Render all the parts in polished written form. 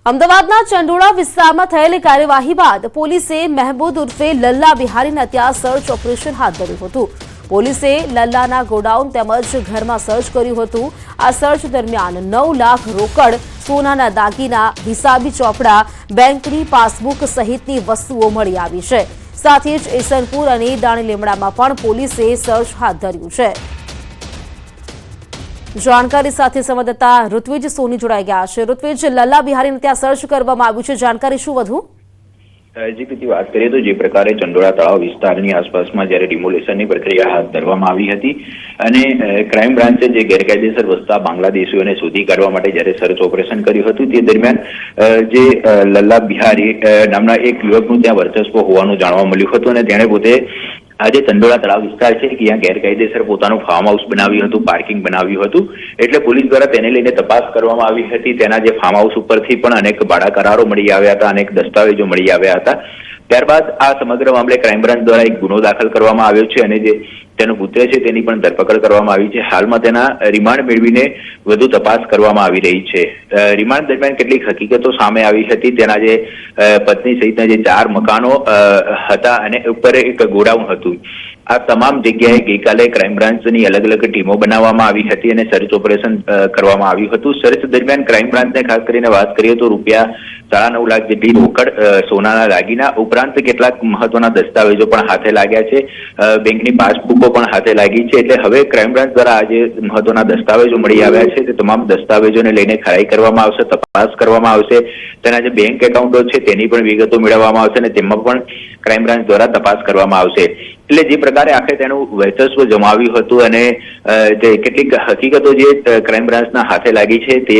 અમદાવાદના ચંડોળા વિસ્તારમાં થયેલી કાર્યવાહી બાદ પોલીસે મહેમૂદ ઉર્ફે લલ્લા બિહારીના ત્યાં સર્ચ ઓપરેશન હાથ ધર્યું હતું। પોલીસે લલ્લાના ગોડાઉન તેમજ ઘરમાં સર્ચ કર્યું હતું। આ સર્ચ દરમિયાન 9 લાખ રોકડ, સોનાના દાગીના, હિસાબી ચોપડા, બેંકની પાસબુક સહિતની વસ્તુઓ મળી આવી છે। સાથે જ એસનપુર અને દાણી લીમડામાં પણ પોલીસે સર્ચ હાથ ધર્યું છે। जानकारी साथ संवाददाता ऋत्विज सोनी जोड़ाई गया है। ऋत्विज, लल्ला बिहारी ने ત્યાં સર્ચ કરવામાં આવ્યું છે, जानकारी શું વધુ? જીપીથી વાત કરીએ તો જે પ્રકારે ચંડોળા તળાવ વિસ્તારની આસપાસમાં જ્યારે ડિમોલેશનની પ્રક્રિયા હાથ ધરવામાં આવી હતી અને ક્રાઇમ બ્રાન્ચે જે ગેરકાયદેસર વસતા બાંગ્લાદેશીઓને શોધી કાઢવા માટે જ્યારે સર્ચ ઓપરેશન કર્યું હતું તે દરમિયાન જે લલ્લા બિહારી નામના એક યુવકનું ત્યાં વર્ચસ્વ હોવાનું જાણવા મળ્યું હતું અને તેણે પોતે આજે ચંડોળા તળાવ વિસ્તાર છે કે ત્યાં ગેરકાયદેસર પોતાનું ફાર્મ હાઉસ બનાવ્યું હતું, પાર્કિંગ બનાવ્યું હતું, એટલે પોલીસ દ્વારા તેને લઈને તપાસ કરવામાં આવી હતી। તેના જે ફાર્મ હાઉસ ઉપરથી પણ અનેક ભાડા કરારો મળી આવ્યા હતા, અનેક દસ્તાવેજો મળી આવ્યા હતા। ત્યારબાદ આ સમગ્ર મામલે ક્રાઇમ બ્રાન્ચ દ્વારા એક ગુનો દાખલ કરવામાં આવ્યો છે અને જે તેનો પુત્ર છે તેની પણ ધરપકડ કરવામાં આવી છે। હાલમાં તેના રિમાન્ડ મેળવીને વધુ તપાસ કરવામાં આવી રહી છે। રિમાન્ડ દરમિયાન કેટલીક હકીકતો સામે આવી હતી। તેના જે પત્ની સહિતના જે 4 મકાનો હતા અને ઉપર એક ગોડાઉન હતું। આ તમામ જગ્યાએ ગઈકાલે ક્રાઇમ બ્રાન્ચની અલગ અલગ ટીમો બનાવવામાં આવી હતી અને સર્ચ ઓપરેશન કરવામાં આવ્યું હતું। સર્ચ દરમિયાન ક્રાઇમ બ્રાન્ચને ખાસ કરીને વાત કરીએ તો રૂપિયા 9.5 લાખ જેટલી રોકડ, સોનાના દાગીના ઉપરાંત કેટલાક મહત્વના દસ્તાવેજો પણ હાથે લાગ્યા છે। બેંકની પાસબુકો પણ હાથે લાગી છે। એટલે હવે ક્રાઇમ બ્રાન્ચ દ્વારા આજે મહત્વના દસ્તાવેજો મળી આવ્યા છે તે તમામ દસ્તાવેજોને લઈને ખરાઈ કરવામાં આવશે, તપાસ કરવામાં આવશે। તેના જે બેંક એકાઉન્ટો છે તેની પણ વિગતો મેળવવામાં આવશે અને તેમાં પણ ક્રાઇમ બ્રાન્ચ દ્વારા તપાસ કરવામાં આવશે। એટલે જે પ્રકારે આખરે તેનું વર્ચસ્વ જમાવ્યું હતું અને કેટલીક હકીકતો જે ક્રાઇમ બ્રાન્ચના હાથે લાગી છે તે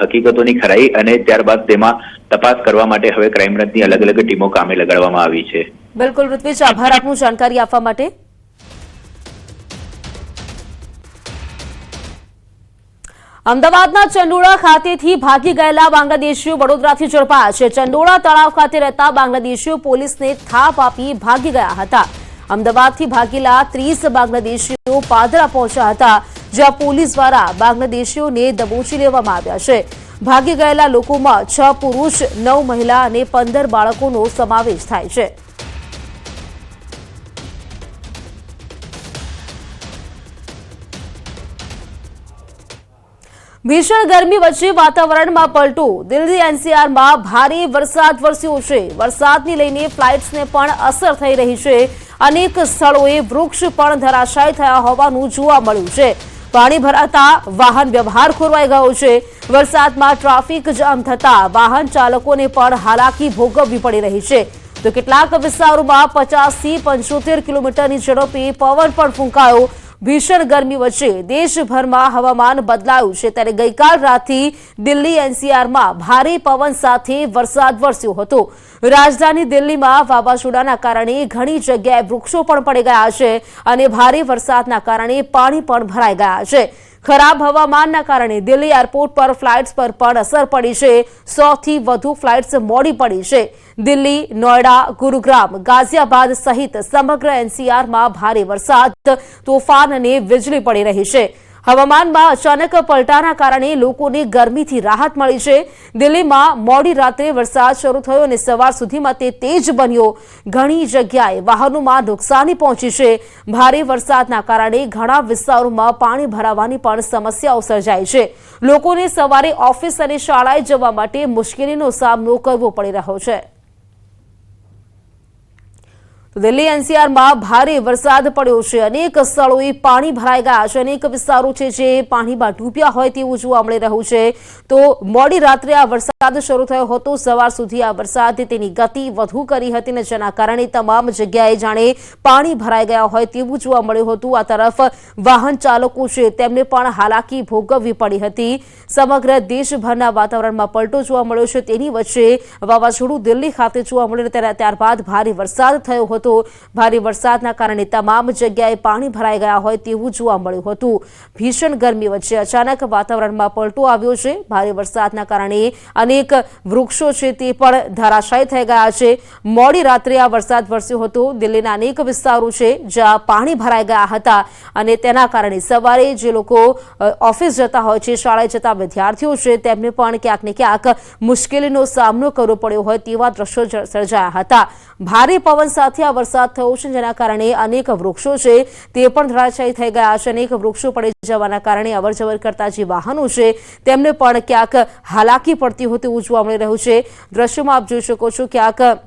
હકીકતોની ખરાઈ અને ત્યારબાદ તેમાં તપાસ કરવા માટે હવે ક્રાઇમ બ્રાન્ચની અલગ અલગ ટીમો કામે લગાડવામાં આવી છે। બિલકુલ ઋત્વિજ, આભાર આપનું જાણકારી આપવા માટે। અમદાવાદના ચંડોળા ખાતેથી ભાગી ગયેલા બાંગ્લાદેશીઓ વડોદરાથી ઝડપાયા છે। ચંડોળા તળાવ ખાતે રહેતા બાંગ્લાદેશીઓ પોલીસને થાપ આપી ભાગી ગયા હતા। અમદાવાદથી ભાગેલા 30 બાંગ્લાદેશીઓ પાદરા પહોંચ્યા હતા, જ્યાં પોલીસ દ્વારા બાંગ્લાદેશીઓને દબોચી લેવામાં આવ્યા છે। ભાગી ગયેલા લોકોમાં 6 પુરુષ, 9 મહિલા અને 15 બાળકોનો સમાવેશ થાય છે। ભીષણ ગરમી વચ્ચે વાતાવરણમાં પલટો। દિલ્હી એનસીઆરમાં ભારે વરસાદ વરસ્યો છે। વરસાદને લઈને ફ્લાઇટ્સને પણ અસર થઈ રહી છે। અનેક સ્થળોએ વૃક્ષ પણ ધરાશાયી થયા હોવાનું જોવા મળ્યું છે। પાણી ભરાતા વાહન વ્યવહાર ખોરવાઈ ગયો છે। વરસાદમાં ટ્રાફિક જામ થતા વાહન ચાલકોને પણ હાલાકી ભોગવવી પડી રહી છે। તો કેટલાક વિસ્તારોમાં 50 થી 75 કિલોમીટરની ઝડપે પવન પણ ફૂંકાયો। ભીષણ ગરમી વચ્ચે દેશભરમાં હવામાન બદલાયું છે, ત્યારે ગઈકાલ રાતથી દિલ્હી એનસીઆરમાં ભારે પવન સાથે વરસાદ વરસ્યો હતો। રાજધાની દિલ્હીમાં વાવાઝોડાના કારણે ઘણી જગ્યાએ વૃક્ષો પણ પડી ગયા છે અને ભારે વરસાદના કારણે પાણી પણ ભરાઈ ગયા છે। ખરાબ હવામાનના કારણે દિલ્હી એરપોર્ટ પર ફ્લાઇટ્સ પર પણ અસર પડી છે। 100 થી વધુ ફ્લાઇટ્સ મોડી પડી છે। દિલ્હી, નોઈડા, ગુરુગ્રામ, ગાઝિયાબાદ સહિત સમગ્ર એનસીઆરમાં ભારે વરસાદ, તોફાન અને વીજળી પડી રહી છે। હવામાનમાં અચાનક પલટાના કારણે લોકોને ગરમીથી રાહત મળી છે। દિલ્હીમાં મોડી રાત્રે વરસાદ શરૂ થયો અને સવાર સુધીમાં તે તેજ બન્યો। ઘણી જગ્યાએ વાહનોમાં નુકસાની પહોંચી છે। ભારે વરસાદના કારણે ઘણા વિસ્તારોમાં પાણી ભરાવાની પણ સમસ્યાઓ સર્જાઈ છે। લોકોને સવારે ઓફિસ અને શાળાએ જવા માટે મુશ્કેલીનો સામનો કરવો પડી રહ્યો છે। દિલ્હી એનસીઆરમાં ભારે વરસાદ પડ્યો છે। અનેક સ્થળોએ પાણી ભરાઈ ગયા છે। અનેક વિસ્તારો છે જે પાણીમાં ડૂબ્યા હોય તેવું જોવા મળી રહ્યું છે। તો મોડી રાત્રે આ વરસાદ શરૂ થયો હતો। સવાર સુધી આ વરસાદે તેની ગતિ વધુ કરી હતી અને જેના કારણે તમામ જગ્યાએ જાણે પાણી ભરાઈ ગયા હોય તેવું જોવા મળ્યું હતું। આ તરફ વાહન ચાલકો છે તેમને પણ હાલાકી ભોગવવી પડી હતી। સમગ્ર દેશભરના વાતાવરણમાં પલટો જોવા મળ્યો છે। તેની વચ્ચે વાવાઝોડું દિલ્હી ખાતે જોવા મળ્યું, ત્યારબાદ ભારે વરસાદ થયો હતો। હતો। ભારે વરસાદના કારણે તમામ જગ્યાએ પાણી ભરાઈ ગયા હોય તેવું જોવા મળ્યું હતું। ભીષણ ગરમી વચ્ચે અચાનક વાતાવરણમાં પલટો આવ્યો છે। ભારે વરસાદના કારણે અનેક વૃક્ષો છે તે પણ ધરાશાયી થઈ ગયા છે। મોડી રાત્રે આ વરસાદ વરસ્યો હતો। દિલ્હીના અનેક વિસ્તારો છે જ્યાં પાણી ભરાઈ ગયા હતા અને તેના કારણે સવારે જે લોકો ઓફિસ જતા હોય છે, શાળાએ જતા વિદ્યાર્થીઓ છે, તેમને પણ ક્યાંક ને ક્યાંક મુશ્કેલીનો સામનો કરવો પડ્યો હોય તેવા દ્રશ્યો સર્જાયા હતા। ભારે પવન સાથે આ વરસાદ થયો છે, જેના કારણે અનેક વૃક્ષો છે તે પણ ધરાશાયી થઈ ગયા છે। અનેક વૃક્ષો પડી જવાના કારણે અવરજવર કરતા જે વાહનો છે તેમને પણ ક્યાંક હાલાકી પડતી હોય તેવું જોવા મળી રહ્યું છે। દ્રશ્યોમાં આપ જોઈ શકો છો ક્યાંક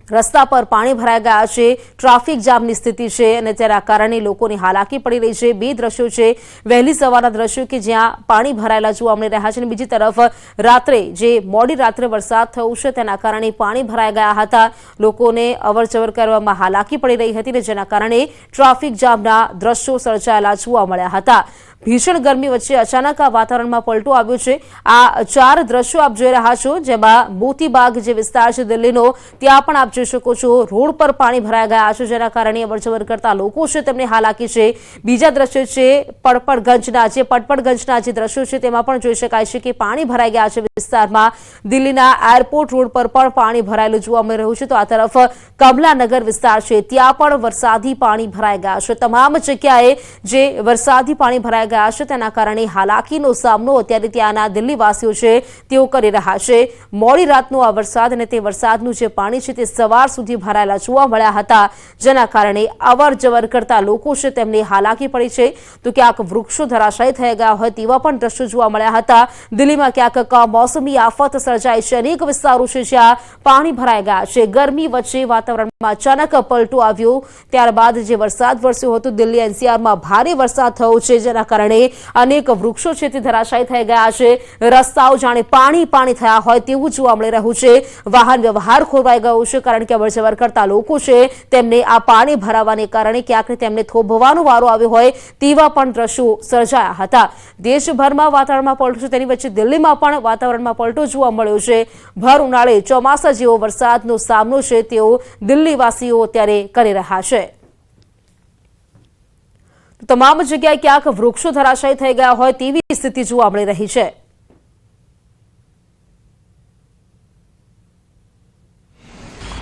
રસ્તા પર પાણી ભરાઈ ગયા છે, ટ્રાફિક જામની સ્થિતિ છે અને તેના કારણે લોકોની હાલાકી પડી રહી છે। બે દ્રશ્યો છે વહેલી સવારના દ્રશ્યો કે જ્યાં પાણી ભરાયેલા જોવા મળી રહ્યા છે અને બીજી તરફ રાત્રે જે મોડી રાત્રે વરસાદ થયો છે તેના કારણે પાણી ભરાઈ ગયા હતા। લોકોને અવરજવર કરવામાં હાલાકી પડી રહી હતી અને જેના કારણે ટ્રાફિક જામના દ્રશ્યો સર્જાયેલા જોવા મળ્યા હતા। ભીષણ ગરમી વચ્ચે અચાનક આ વાતાવરણમાં પલટો આવ્યો છે। આ ચાર દ્રશ્યો આપ જોઈ રહ્યા છો, જેમાં મોતીબાગ જે વિસ્તાર છે દિલ્હીનો, ત્યાં પણ આપ જોઈ શકો છો રોડ પર પાણી ભરાઈ ગયા છે, જેના કારણે અવરજવર કરતા લોકો છે તેમને હાલાકી છે। બીજા દ્રશ્યો છે પડપડગંજના જે દ્રશ્યો છે તેમાં પણ જોઈ શકાય છે કે પાણી ભરાઈ ગયા છે વિસ્તારમાં। દિલ્હીના એરપોર્ટ રોડ પર પણ પાણી ભરાયેલું જોવા મળી રહ્યું છે। તો આ તરફ કમલાનગર વિસ્તાર છે ત્યાં પણ વરસાદી પાણી ભરાઈ ગયા છે। તમામ જગ્યાએ જે વરસાદી પાણી ભરાઈ ગયા છે તેના કારણે હાલાકીનો સામનો અત્યારે ત્યાંના દિલ્હીવાસીઓ છે તેઓ કરી રહ્યા છે। મોડી રાતનો આ વરસાદ અને તે વરસાદનું જે પાણી છે તે સવાર સુધી ભરાયેલા જોવા મળ્યા હતા, જેના કારણે અવર જવર કરતા લોકો છે તેમને હાલાકી પડી છે। તો ક્યાંક વૃક્ષો ધરાશાયી થઈ ગયા હોય તેવા પણ દ્રશ્યો જોવા મળ્યા હતા। દિલ્હીમાં ક્યાંક કમોસમી આફત સર્જાઈ છે, અનેક વિસ્તારો છે જ્યાં પાણી ભરાઈ ગયા છે। ગરમી વચ્ચે વાતાવરણમાં અચાનક પલટો આવ્યો, ત્યારબાદ જે વરસાદ વરસ્યો હતો દિલ્હી એનસીઆરમાં ભારે વરસાદ થયો છે, જેના કારણે અનેક વૃક્ષો છે તે ધરાશાયી થઈ ગયા છે। રસ્તાઓ જાણે પાણી થયા હોય તેવું જોવા મળી રહ્યું છે। વાહન વ્યવહાર ખોરવાઈ ગયો છે, કારણ કે અવરજવર કરતા લોકો છે તેમને આ પાણી ભરાવાને કારણે ક્યાંક તેમને થોભવાનો વારો આવ્યો હોય તેવા પણ દ્રશ્યો સર્જાયા હતા। દેશભરમાં વાતાવરણમાં પલટો છે, તેની વચ્ચે દિલ્હીમાં પણ વાતાવરણમાં પલટો જોવા મળ્યો છે। ભર ઉનાળે ચોમાસા જેવો વરસાદનો સામનો છે તેઓ દિલ્હીવાસીઓ અત્યારે કરી રહ્યા છે। તમામ જગ્યાએ ક્યાંક વૃક્ષો ધરાશાયી થઈ ગયા હોય તેવી સ્થિતિ જોવા મળી રહી છે।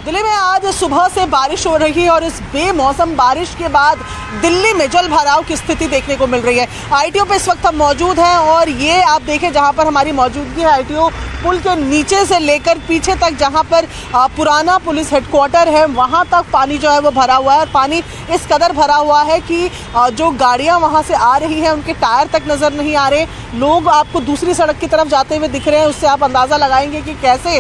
दिल्ली में आज सुबह से बारिश हो रही है और इस बेमौसम बारिश के बाद दिल्ली में जल भराव की स्थिति देखने को मिल रही है। आईटीओ पे इस वक्त हम मौजूद हैं और ये आप देखें जहां पर हमारी मौजूदगी है आईटीओ पुल के नीचे से लेकर पीछे तक, जहां पर पुराना पुलिस हेडक्वार्टर है वहां तक पानी जो है वो भरा हुआ है। और पानी इस कदर भरा हुआ है कि जो गाड़ियां वहां से आ रही हैं उनके टायर तक नजर नहीं आ रहे। लोग आपको दूसरी सड़क की तरफ जाते हुए दिख रहे हैं, उससे आप अंदाजा लगाएंगे कि कैसे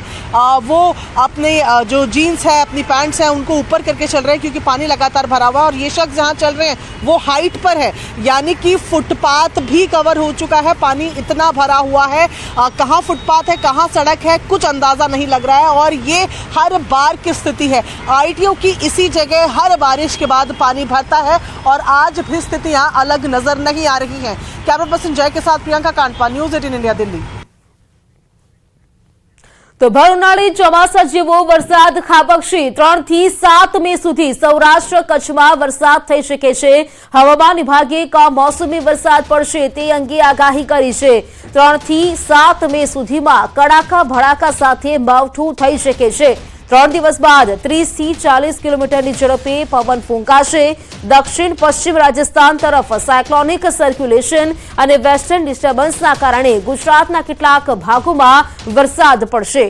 वो अपने जो जीन्स है, अपनी पैंट्स हैं, उनको ऊपर करके चल रहे हैं क्योंकि पानी लगातार भरा हुआ है। और ये शख्स जहाँ चल रहे हैं वो हाइट पर है, यानी कि फुटपाथ भी कवर हो चुका है, पानी इतना भरा हुआ है। कहाँ फुटपाथ है, कहाँ सड़क है, कुछ अंदाजा नहीं लग रहा है। और ये हर बार की स्थिति है, आईटीओ की इसी जगह हर बारिश के बाद पानी भरता है और आज भी स्थितियां अलग नजर नहीं आ रही हैं। कैमरा पर्सन जय के साथ प्रियंका कांडपा, न्यूज़ 18 इंडिया, दिल्ली। તો ભર ઉનાળે ચોમાસા જેવો વરસાદ ખાબકશે। 3 થી 7 મે સુધી સૌરાષ્ટ્ર કચ્છમાં વરસાદ થઈ શકે છે। હવામાન વિભાગે કમોસમી વરસાદ પડશે તે અંગે આગાહી કરી છે। 3 થી 7 મે સુધીમાં કડાકા ભડાકા સાથે માવઠું થઈ શકે છે। 3 દિવસ બાદ 30 થી 40 કિલોમીટરની ઝડપે પવન ફૂંકાશે। દક્ષિણ પશ્ચિમ રાજસ્થાન તરફ સાયક્લોનિક સર્ક્યુલેશન અને વેસ્ટર્ન ડિસ્ટર્બન્સના કારણે ગુજરાતના કેટલાક ભાગોમાં વરસાદ પડશે।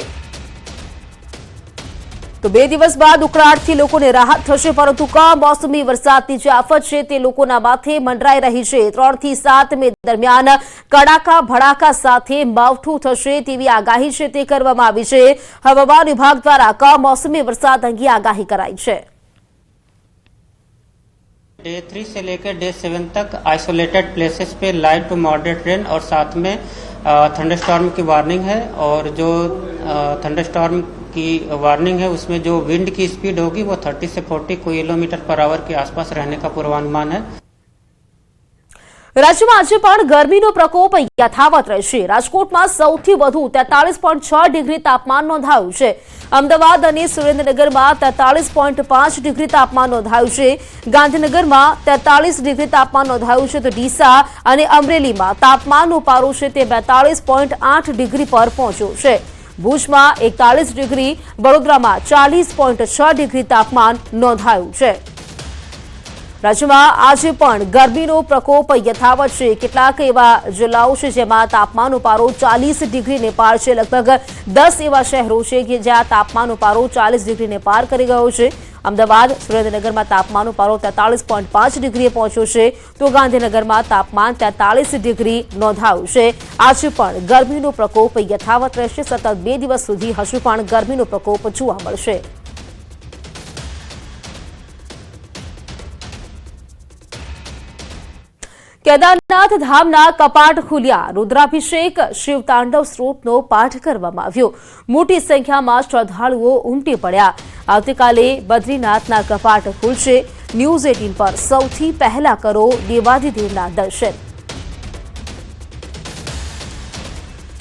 તો 2 દિવસ બાદ ઉકળાટથી લોકોને રાહત થશે, પરંતુ કમોસમી વરસાદની જે આફત છે તે લોકોના માથે મંડરાઈ રહી છે। 3 થી 7 મે દરમિયાન કડાકા ભડાકા સાથે માવઠું થશે તેવી આગાહી છે તે કરવામાં આવી છે। હવામાન વિભાગ દ્વારા કમોસમી વરસાદ અંગે આગાહી કરાઈ છે। डे 3 से लेकर डे 7 तक आइसोलेटेड प्लेसेस पे लाइट टू मॉडरेट रेन और साथ में थंडरस्टॉर्म की वार्निंग है। और जो थंडरस्टॉर्म की वार्निंग है उसमें जो विंड की स्पीड होगी वो 30 से 40 किलोमीटर पर आवर के आसपास रहने का पूर्वानुमान है। રાજ્યમાં આજે પણ ગરમીનો પ્રકોપ યથાવત રહેશે. રાજકોટમાં સૌથી વધુ 43.6 ડિગ્રી તાપમાન નોંધાયું છે. અમદાવાદ અને સુરેન્દ્રનગરમાં 43.5 ડિગ્રી તાપમાન નોંધાયું છે. ગાંધીનગરમાં 43 ડિગ્રી તાપમાન નોંધાયું છે, તો ડીસા અને અમરેલીમાં તાપમાનનો પારો છે તે 42.8 ડિગ્રી પર પહોંચ્યો છે. ભુજમાં 41 ડિગ્રી, વડોદરામાં 40.6 ડિગ્રી તાપમાન નોંધાયું છે. રાજ્યમાં આજે પણ ગરમીનો પ્રકોપ યથાવત છે. કેટલાક એવા જિલ્લાઓ છે જેમાં તાપમાનનો પારો 40 ડિગ્રીને પાર છે. લગભગ 10 એવા શહેરો છે કે જ્યાં તાપમાનનો પારો 40 ડિગ્રીને પાર કરી ગયો છે. અમદાવાદ, સુરેન્દ્રનગરમાં તાપમાનનો પારો 43.5 ડિગ્રીએ પહોંચ્યો છે, તો ગાંધીનગરમાં તાપમાન 43 ડિગ્રી નોંધાયું છે. આજે પણ ગરમીનો પ્રકોપ યથાવત રહેશે. સતત 2 દિવસ સુધી હજુ પણ ગરમીનો પ્રકોપ જોવા મળશે. કેદારનાથ ધામના કપાટ ખુલ્યા. રુદ્રાભિષેક, શિવતાંડવ સ્તોત્રનો પાઠ કરવામાં આવ્યો. મોટી સંખ્યામાં શ્રદ્ધાળુઓ ઉમટી પડ્યા. આવતીકાલે બદ્રીનાથના કપાટ ખુલશે. ન્યૂઝ 18 પર સૌથી પહેલા કરો દેવાધિદેવના દર્શન.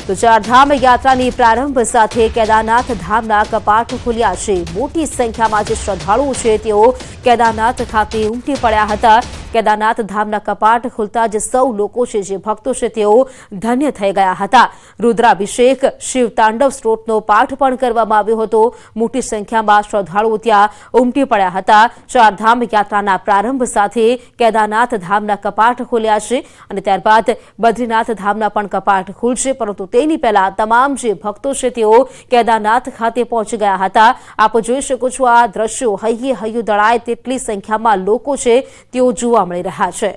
તો ચારધામ યાત્રાની પ્રારંભ સાથે કેદારનાથ ધામના કપાટ ખુલ્યા છે. મોટી સંખ્યામાં જે શ્રદ્ધાળુઓ છે તેઓ કેદારનાથ ખાતે ઉમટી પડ્યા હતા. કેદારનાથ ધામના કપાટ ખુલતા જે સૌ લોકો છે, જે ભક્તો છે, તેઓ ધન્ય થઈ ગયા હતા. રુદ્રાભિષેક, શિવતાંડવ સ્તોત્રનો પાઠ પણ કરવામાં આવ્યો હતો. મોટી સંખ્યામાં શ્રદ્ધાળુઓ ત્યાં ઉમટી પડ્યા હતા. ચારધામ યાત્રાના પ્રારંભ સાથે કેદારનાથ ધામના કપાટ ખોલ્યા છે અને ત્યારબાદ બદ્રીનાથ ધામના પણ કપાટ ખુલશે. પરંતુ તેની પહેલા તમામ જે ભક્તો છે તેઓ કેદારનાથ ખાતે પહોંચી ગયા હતા. આપ જોઈ શકો છો આ દ્રશ્યો. હૈયે હૈયું દળાય તેટલી સંખ્યામાં લોકો છે તેઓ જોવા મળી રહ્યા છે.